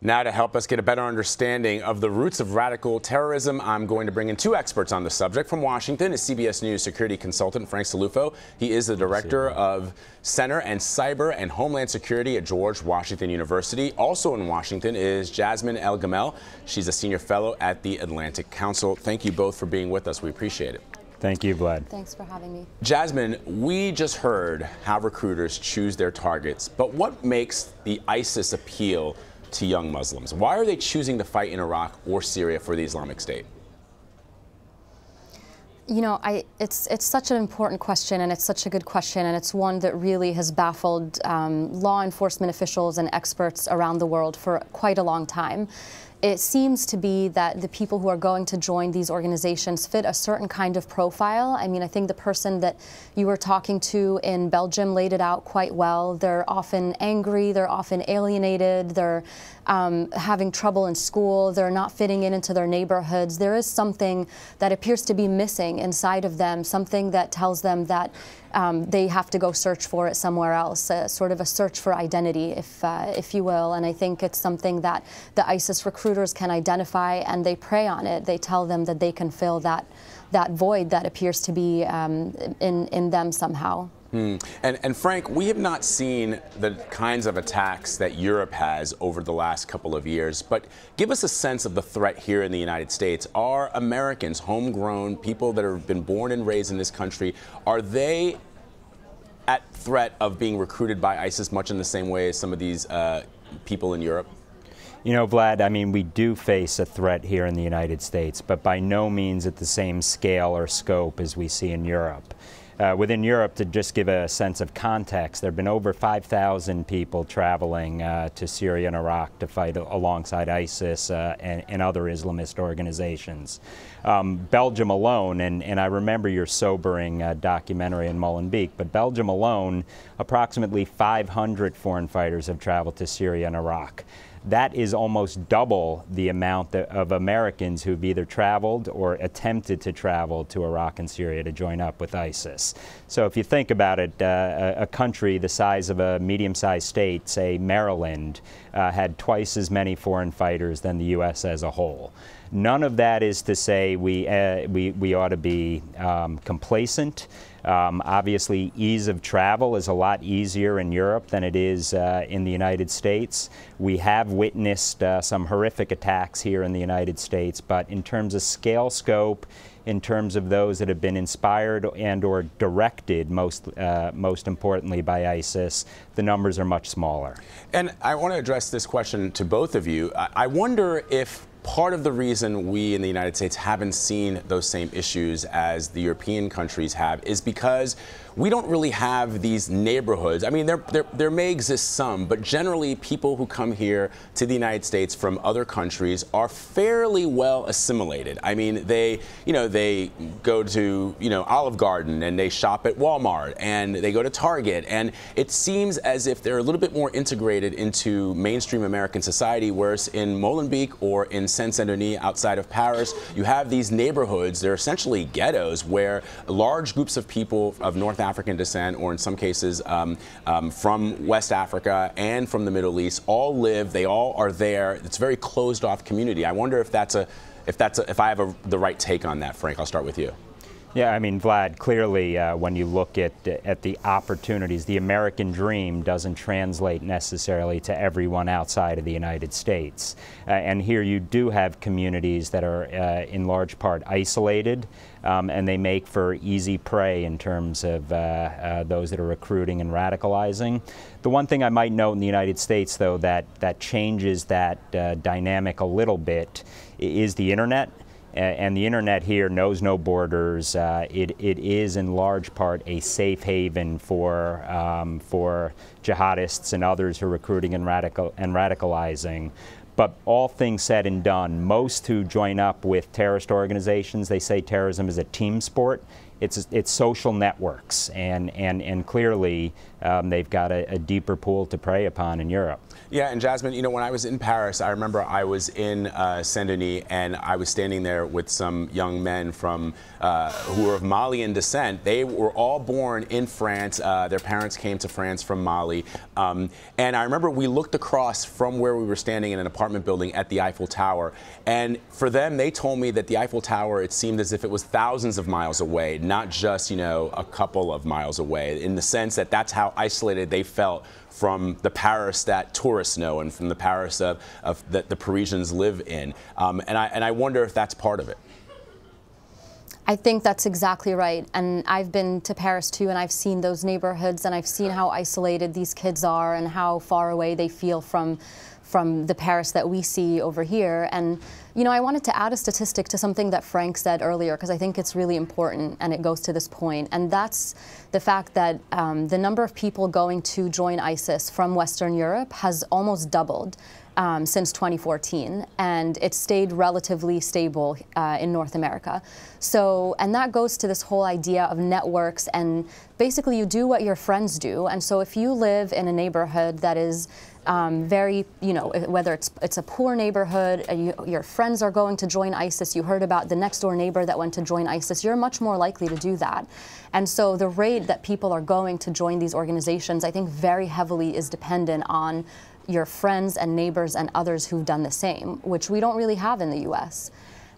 Now, to help us get a better understanding of the roots of radical terrorism, I'm going to bring in two experts on the subject. From Washington is CBS News security consultant Frank Cilluffo. He is the director of Center and Cyber and Homeland Security at George Washington University. Also in Washington is Jasmine El-Gamal. She's a senior fellow at the Atlantic Council. Thank you both for being with us. We appreciate it. Thank you, Vlad. Thanks for having me. Jasmine, we just heard how recruiters choose their targets, but what makes the ISIS appeal to young Muslims? Why are they choosing to fight in Iraq or Syria for the Islamic State? You know, it's such an important question, and it's such a good question, and it's one that really has baffled law enforcement officials and experts around the world for quite a long time. It seems to be that the people who are going to join these organizations fit a certain kind of profile. I mean, I think the person that you were talking to in Belgium laid it out quite well. They're often angry, they're often alienated, they're having trouble in school, they're not fitting into their neighborhoods. There is something that appears to be missing inside of them, something that tells them that they have to go search for it somewhere else, sort of a search for identity, if you will. And I think it's something that the ISIS recruiters can identify, and they prey on it. They tell them that they can fill that void that appears to be in them somehow. And Frank, we have not seen the kinds of attacks that Europe has over the last couple of years, but give us a sense of the threat here in the United States. Are Americans, homegrown people that have been born and raised in this country, are they at threat of being recruited by ISIS much in the same way as some of these people in Europe? You know, Vlad, I mean, we do face a threat here in the United States, but by no means at the same scale or scope as we see in Europe. Within Europe, to just give a sense of context, there have been over 5,000 people traveling to Syria and Iraq to fight alongside ISIS and other Islamist organizations. Belgium alone, and I remember your sobering documentary in Molenbeek, but Belgium alone, approximately 500 foreign fighters have traveled to Syria and Iraq. That is almost double the amount of Americans who've either traveled or attempted to travel to Iraq and Syria to join up with ISIS. So if you think about it, a country the size of a medium-sized state, say Maryland, had twice as many foreign fighters than the U.S. as a whole. None of that is to say we ought to be complacent. Obviously, ease of travel is a lot easier in Europe than it is in the United States. We have witnessed some horrific attacks here in the United States, but in terms of scale, scope, in terms of those that have been inspired and or directed, most importantly by ISIS, the numbers are much smaller. And I want to address this question to both of you. I wonder if part of the reason we in the United States haven't seen those same issues as the European countries have is because we don't really have these neighborhoods. I mean, there may exist some, but generally people who come here to the United States from other countries are fairly well assimilated. I mean, they go to, Olive Garden and they shop at Walmart and they go to Target, and it seems as if they're a little bit more integrated into mainstream American society, whereas in Molenbeek or in Saint-Denis outside of Paris, you have these neighborhoods, they're essentially ghettos, where large groups of people of North African descent, or in some cases from West Africa and from the Middle East, all live, they all are there. It's a very closed off community. I wonder if I have the right take on that. Frank, I'll start with you. Yeah, I mean, Vlad, clearly when you look at the opportunities, the American dream doesn't translate necessarily to everyone outside of the United States. And here you do have communities that are in large part isolated, and they make for easy prey in terms of those that are recruiting and radicalizing. The one thing I might note in the United States, though, that changes that dynamic a little bit is the Internet. And the Internet here knows no borders. It is in large part a safe haven for jihadists and others who are recruiting and radicalizing. But all things said and done, most who join up with terrorist organizations, they say terrorism is a team sport. it's social networks, and clearly they've got a deeper pool to prey upon in Europe. Yeah, and Jasmine, you know, when I was in Paris, I remember I was in Saint-Denis, and I was standing there with some young men from who were of Malian descent. They were all born in France. Their parents came to France from Mali. And I remember we looked across from where we were standing in an apartment building at the Eiffel Tower. And for them, they told me that the Eiffel Tower, it seemed as if it was thousands of miles away, not just, you know, a couple of miles away, in the sense that that's how isolated they felt from the Paris that tourists know and from the Paris that the Parisians live in. And I wonder if that's part of it. I think that's exactly right. And I've been to Paris too, and I've seen those neighborhoods, and I've seen how isolated these kids are and how far away they feel from the Paris that we see over here. And, you know, I wanted to add a statistic to something that Frank said earlier, because I think it's really important, and it goes to this point. And that's the fact that the number of people going to join ISIS from Western Europe has almost doubled since 2014, and it's stayed relatively stable in North America. So, and that goes to this whole idea of networks, and basically you do what your friends do. And so if you live in a neighborhood that is very, you know, whether it's a poor neighborhood, your friends are going to join ISIS, you heard about the next door neighbor that went to join ISIS, you're much more likely to do that. And so the rate that people are going to join these organizations, I think very heavily is dependent on your friends and neighbors and others who've done the same, which we don't really have in the U.S.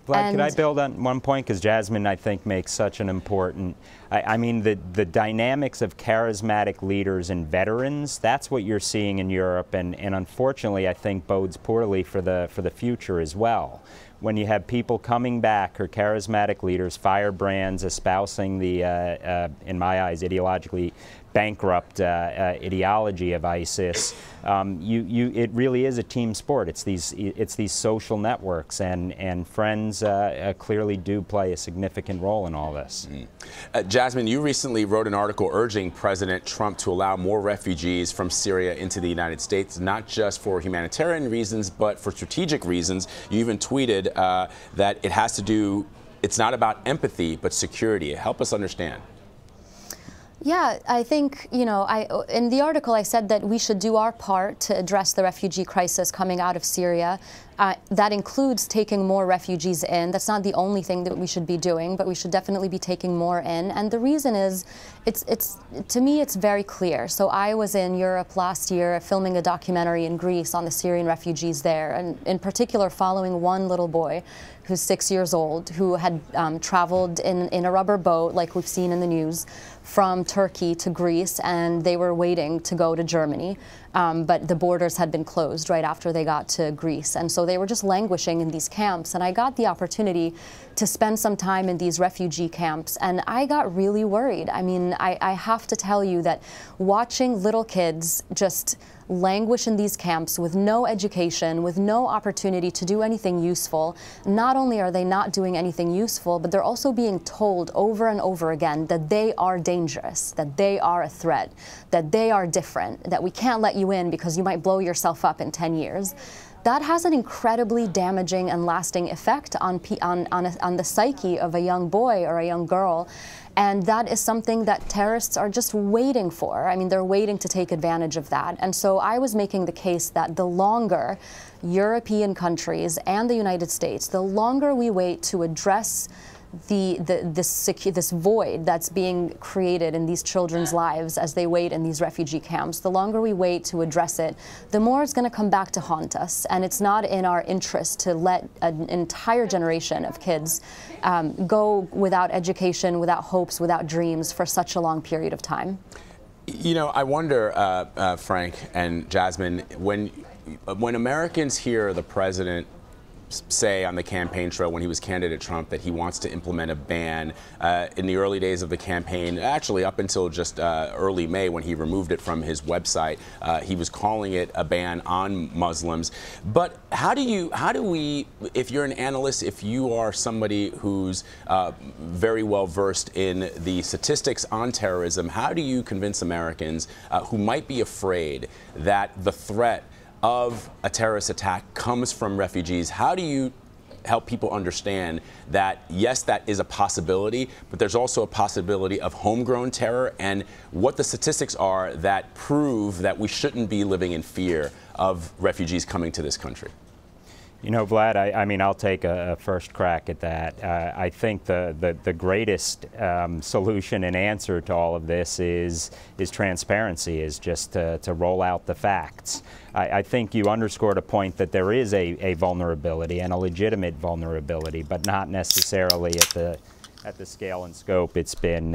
Vlad, could I build on one point? Because Jasmine, I think, makes such an important, I mean, the dynamics of charismatic leaders and veterans, that's what you're seeing in Europe, and unfortunately, I think bodes poorly for the future as well. When you have people coming back, or charismatic leaders, firebrands espousing the, in my eyes, ideologically bankrupt ideology of ISIS, it really is a team sport. It's these social networks, and friends clearly do play a significant role in all this. Jasmine, you recently wrote an article urging President Trump to allow more refugees from Syria into the United States, not just for humanitarian reasons, but for strategic reasons. You even tweeted that it has to do, it's not about empathy, but security. Help us understand. Yeah, I think, you know, in the article I said that we should do our part to address the refugee crisis coming out of Syria. That includes taking more refugees in. That's not the only thing that we should be doing, but we should definitely be taking more in. And the reason is, to me, it's very clear. So I was in Europe last year filming a documentary in Greece on the Syrian refugees there, and in particular following one little boy who's 6 years old, who had traveled in a rubber boat, like we've seen in the news, from Turkey to Greece, and they were waiting to go to Germany. But the borders had been closed right after they got to Greece. And so they were just languishing in these camps. And I got the opportunity to spend some time in these refugee camps, and I got really worried. I mean, I have to tell you that watching little kids just languish in these camps with no education, with no opportunity to do anything useful, not only are they not doing anything useful, but they're also being told over and over again that they are dangerous, that they are a threat, that they are different, that we can't let you in because you might blow yourself up in 10 years. That has an incredibly damaging and lasting effect on the psyche of a young boy or a young girl. And that is something that terrorists are just waiting for. I mean, they're waiting to take advantage of that. And so I was making the case that the longer European countries and the United States, the longer we wait to address this void that's being created in these children's lives as they wait in these refugee camps, the longer we wait to address it, the more it's going to come back to haunt us. And it's not in our interest to let an entire generation of kids go without education, without hopes, without dreams for such a long period of time. You know, I wonder, Frank and Jasmine, when Americans hear the president say on the campaign trail when he was candidate Trump that he wants to implement a ban in the early days of the campaign, actually up until just early May when he removed it from his website, he was calling it a ban on Muslims. But how do we, if you're an analyst, if you are somebody who's very well versed in the statistics on terrorism, how do you convince Americans who might be afraid that the threat of a terrorist attack comes from refugees? How do you help people understand that, yes, that is a possibility, but there's also a possibility of homegrown terror, and what the statistics are that prove that we shouldn't be living in fear of refugees coming to this country? You know, Vlad, I mean, I'll take a first crack at that. I think the greatest solution and answer to all of this is transparency, is just to roll out the facts. I think you underscored a point that there is a vulnerability, and a legitimate vulnerability, but not necessarily at the scale and scope it's been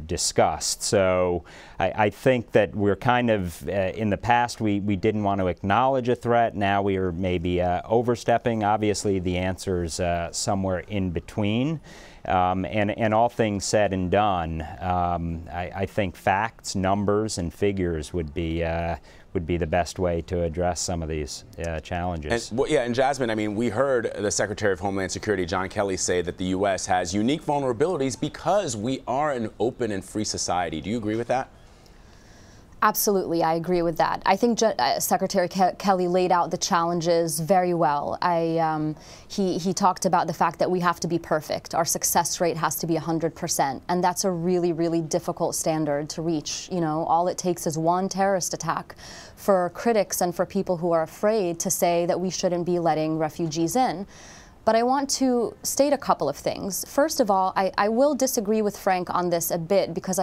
discussed. So I think that we're kind of, in the past, we didn't want to acknowledge a threat. Now we are maybe overstepping. Obviously, the answer's somewhere in between. And all things said and done, I think facts, numbers, and figures would be the best way to address some of these challenges. And, well, yeah, and Jasmine, I mean, we heard the Secretary of Homeland Security, John Kelly, say that the U.S. has unique vulnerabilities because we are an open and free society. Do you agree with that? Absolutely, I agree with that. I think Secretary Kelly laid out the challenges very well. He talked about the fact that we have to be perfect. Our success rate has to be 100%, and that's a really, really difficult standard to reach. You know, all it takes is one terrorist attack for critics and for people who are afraid to say that we shouldn't be letting refugees in. But I want to state a couple of things. First of all, I will disagree with Frank on this a bit, because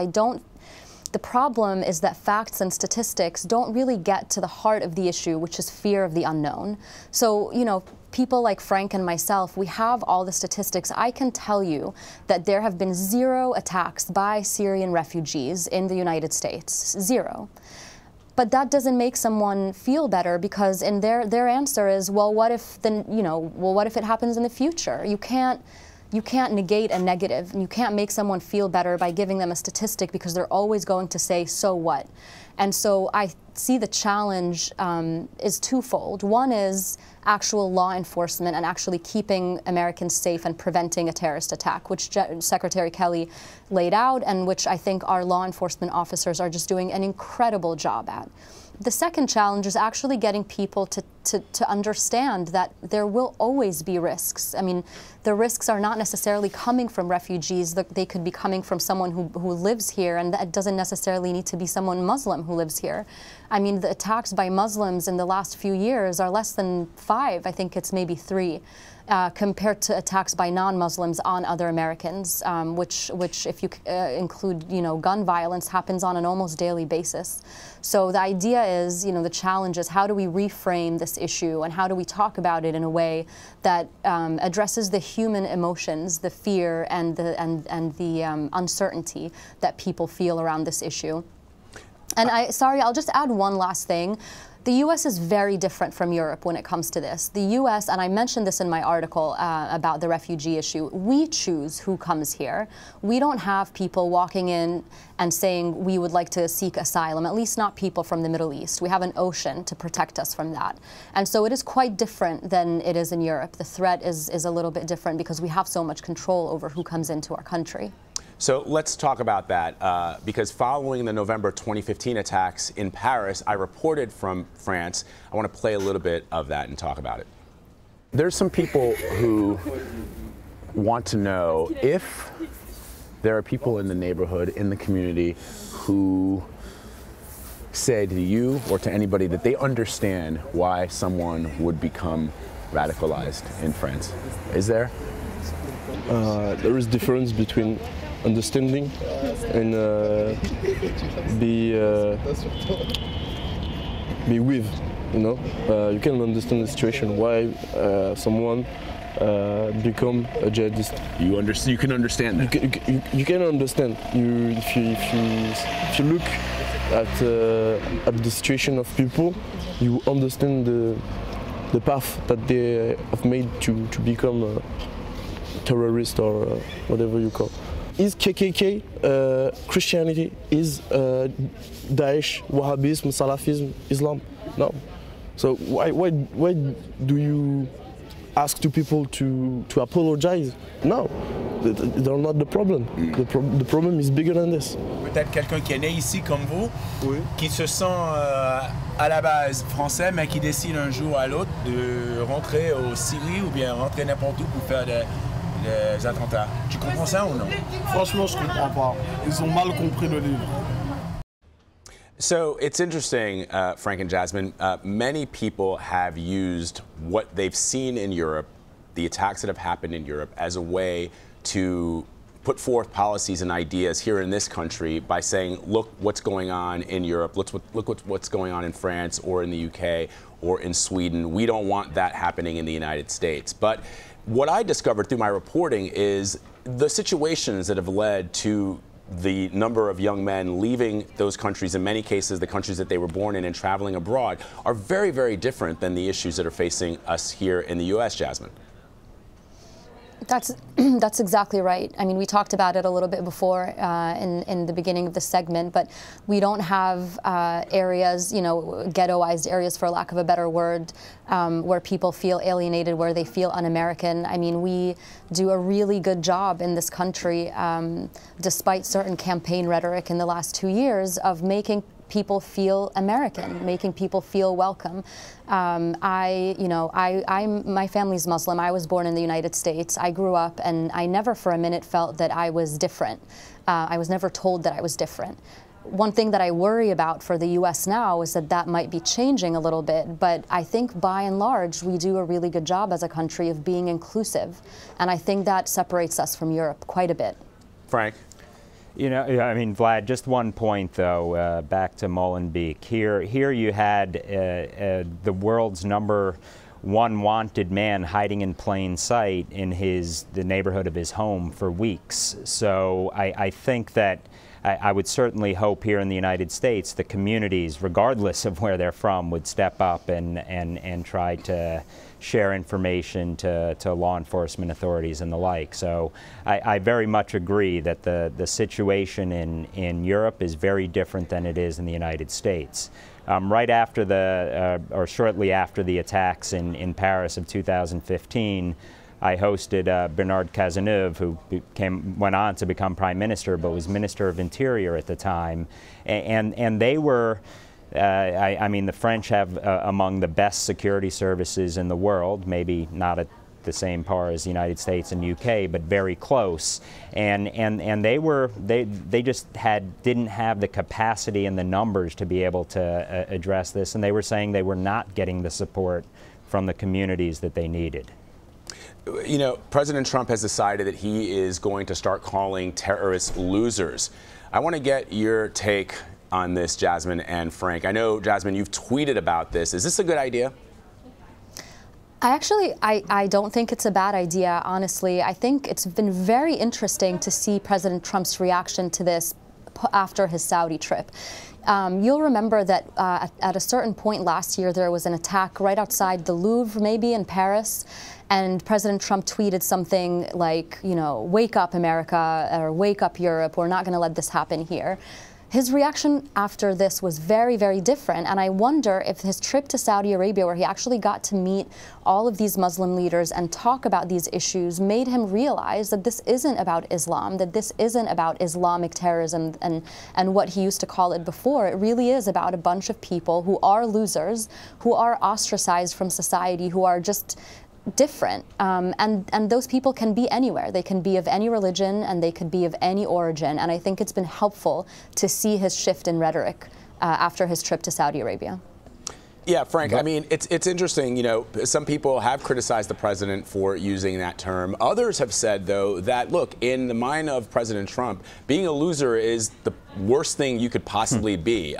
the problem is that facts and statistics don't really get to the heart of the issue, which is fear of the unknown. So, you know, people like Frank and myself, we have all the statistics. I can tell you that there have been 0 attacks by Syrian refugees in the United States. 0. But that doesn't make someone feel better, because in their answer is, well, what if what if it happens in the future? You can't negate a negative, and you can't make someone feel better by giving them a statistic, because they're always going to say, so what? And so I see the challenge is twofold. One is actual law enforcement and actually keeping Americans safe and preventing a terrorist attack, which Secretary Kelly laid out, and which I think our law enforcement officers are just doing an incredible job at. The second challenge is actually getting people to understand that there will always be risks. I mean, the risks are not necessarily coming from refugees. They could be coming from someone who lives here, and that doesn't necessarily need to be someone Muslim who lives here. I mean, the attacks by Muslims in the last few years are less than 5. I think it's maybe 3. Compared to attacks by non-Muslims on other Americans, which if you include, gun violence, happens on an almost daily basis. So the idea is, the challenge is, how do we reframe this issue, and how do we talk about it in a way that addresses the human emotions, the fear and the uncertainty that people feel around this issue. And I'll just add one last thing. The U.S. is very different from Europe when it comes to this. The U.S., and I mentioned this in my article about the refugee issue, we choose who comes here. We don't have people walking in and saying we would like to seek asylum, at least not people from the Middle East. We have an ocean to protect us from that. And so it is quite different than it is in Europe. The threat is a little bit different because we have so much control over who comes into our country. So let's talk about that, because following the November 2015 attacks in Paris, I reported from France. I want to play a little bit of that and talk about it. There's some people who want to know if there are people in the neighborhood, in the community, who say to you or to anybody that they understand why someone would become radicalized in France. Is there? There is difference between understanding and be with, you can understand the situation why someone become a jihadist. You can understand that. You can understand. If you look at the situation of people, you understand the path that they have made to become a terrorist or whatever you call. Is KKK Christianity? Is Daesh Wahhabism, Salafism, Islam? No. So why do you ask to people to apologize. No, they're not the problem. The problem is bigger than this. Peut-être quelqu'un qui est né ici comme vous, qui se sent à la base français, mais qui décide un jour à l'autre de rentrer au Syrie ou bien rentrer n'importe où pour faire des attentats. Tu comprends ça ou non? Franchement, je comprends pas. Ils ont mal compris le livre. So it's interesting, Frank and Jasmine, many people have used what they've seen in Europe, the attacks that have happened in Europe, as a way to put forth policies and ideas here in this country by saying, look what's going on in Europe, look what's going on in France or in the UK or in Sweden. We don't want that happening in the United States. But what I discovered through my reporting is the situations that have led to the number of young men leaving those countries, in many cases the countries that they were born in, and traveling abroad, are very, very different than the issues that are facing us here in the U.S., Jasmine. That's exactly right. I mean, we talked about it a little bit before in the beginning of the segment, but we don't have areas, you know, ghettoized areas, for lack of a better word, where people feel alienated, where they feel un-American. I mean, we do a really good job in this country, despite certain campaign rhetoric in the last 2 years, of making people feel American, making people feel welcome. My family's Muslim. I was born in the United States. I grew up, and I never for a minute felt that I was different. I was never told that I was different. One thing that I worry about for the U.S. now is that that might be changing a little bit, but I think by and large we do a really good job as a country of being inclusive, and I think that separates us from Europe quite a bit. Frank? You know, I mean, Vlad, just one point, though, back to Molenbeek. Here you had the world's #1 wanted man hiding in plain sight in the neighborhood of his home for weeks. So I think that I would certainly hope here in the United States the communities, regardless of where they're from, would step up and try to share information to law enforcement authorities and the like. So I very much agree that the situation in Europe is very different than it is in the United States. Right after or shortly after the attacks in Paris of 2015, I hosted Bernard Cazeneuve, who went on to become Prime Minister, but was Minister of Interior at the time, and they were. I mean, the French have among the best security services in the world, maybe not at the same par as the United States and UK, but very close. And they just didn't have the capacity and the numbers to be able to address this, and they were saying they were not getting the support from the communities that they needed. You know, President Trump has decided that he is going to start calling terrorists losers. I want to get your take on this, Jasmine and Frank. I know, Jasmine, you've tweeted about this. Is this a good idea? I don't think it's a bad idea, honestly. I think it's been very interesting to see President Trump's reaction to this after his Saudi trip. You'll remember that at a certain point last year there was an attack right outside the Louvre, maybe in Paris, and President Trump tweeted something like, you know, wake up America, or wake up Europe, we're not going to let this happen here. His reaction after this was very, very different, and I wonder if his trip to Saudi Arabia, where he actually got to meet all of these Muslim leaders and talk about these issues, made him realize that this isn't about Islam, that this isn't about Islamic terrorism and what he used to call it before. It really is about a bunch of people who are losers, who are ostracized from society, who are just different, and those people can be anywhere. They can be of any religion, and they could be of any origin, and I think it's been helpful to see his shift in rhetoric after his trip to Saudi Arabia. Yeah, Frank, I mean, it's interesting, you know, some people have criticized the president for using that term. Others have said, though, that, look, in the mind of President Trump, being a loser is the worst thing you could possibly be.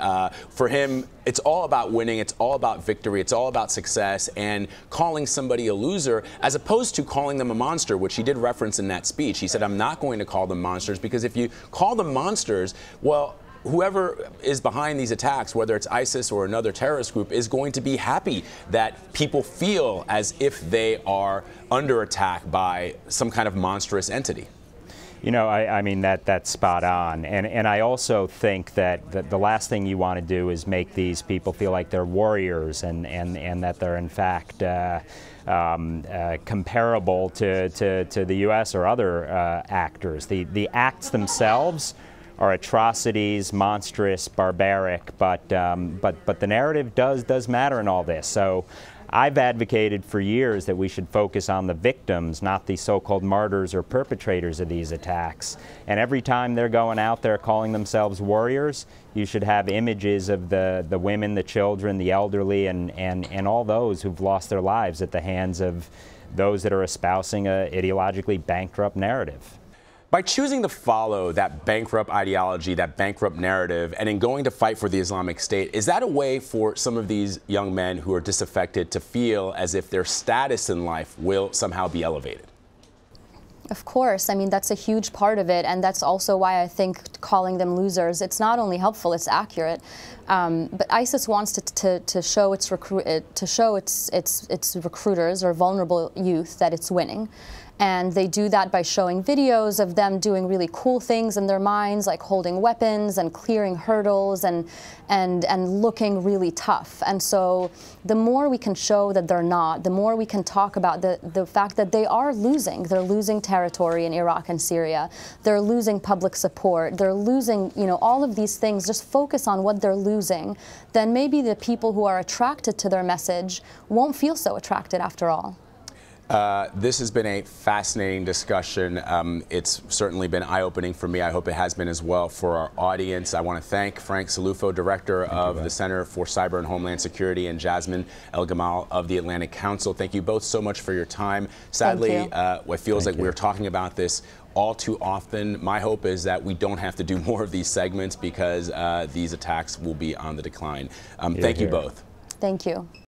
For him, it's all about winning, it's all about victory, it's all about success, and calling somebody a loser, as opposed to calling them a monster, which he did reference in that speech. He said, I'm not going to call them monsters, because if you call them monsters, well, whoever is behind these attacks, whether it's ISIS or another terrorist group, is going to be happy that people feel as if they are under attack by some kind of monstrous entity. You know, I mean, that's spot on. And I also think that the last thing you want to do is make these people feel like they're warriors and that they're in fact comparable to the U.S. or other actors. The acts themselves are atrocities, monstrous, barbaric, but the narrative does matter in all this. So I've advocated for years that we should focus on the victims, not the so-called martyrs or perpetrators of these attacks. And every time they're going out there calling themselves warriors, you should have images of the women, the children, the elderly, and all those who've lost their lives at the hands of those that are espousing a ideologically bankrupt narrative. By choosing to follow that bankrupt ideology, that bankrupt narrative, and in going to fight for the Islamic State, is that a way for some of these young men who are disaffected to feel as if their status in life will somehow be elevated? Of course. I mean, that's a huge part of it, and that's also why I think calling them losers, it's not only helpful, it's accurate. But ISIS wants to show its recruiters or vulnerable youth that it's winning. And they do that by showing videos of them doing really cool things in their minds, like holding weapons and clearing hurdles and looking really tough. And so the more we can show that they're not, the more we can talk about the fact that they are losing. They're losing territory in Iraq and Syria. They're losing public support. They're losing, you know, all of these things. Just focus on what they're losing. Then maybe the people who are attracted to their message won't feel so attracted after all. This has been a fascinating discussion. It's certainly been eye-opening for me. I hope it has been as well for our audience. I want to thank Frank Cilluffo, Director of the Center for Cyber and Homeland Security, and Jasmine El-Gamal of the Atlantic Council. Thank you both so much for your time. Sadly, it feels like we're talking about this all too often. My hope is that we don't have to do more of these segments because these attacks will be on the decline. Thank you both. Thank you.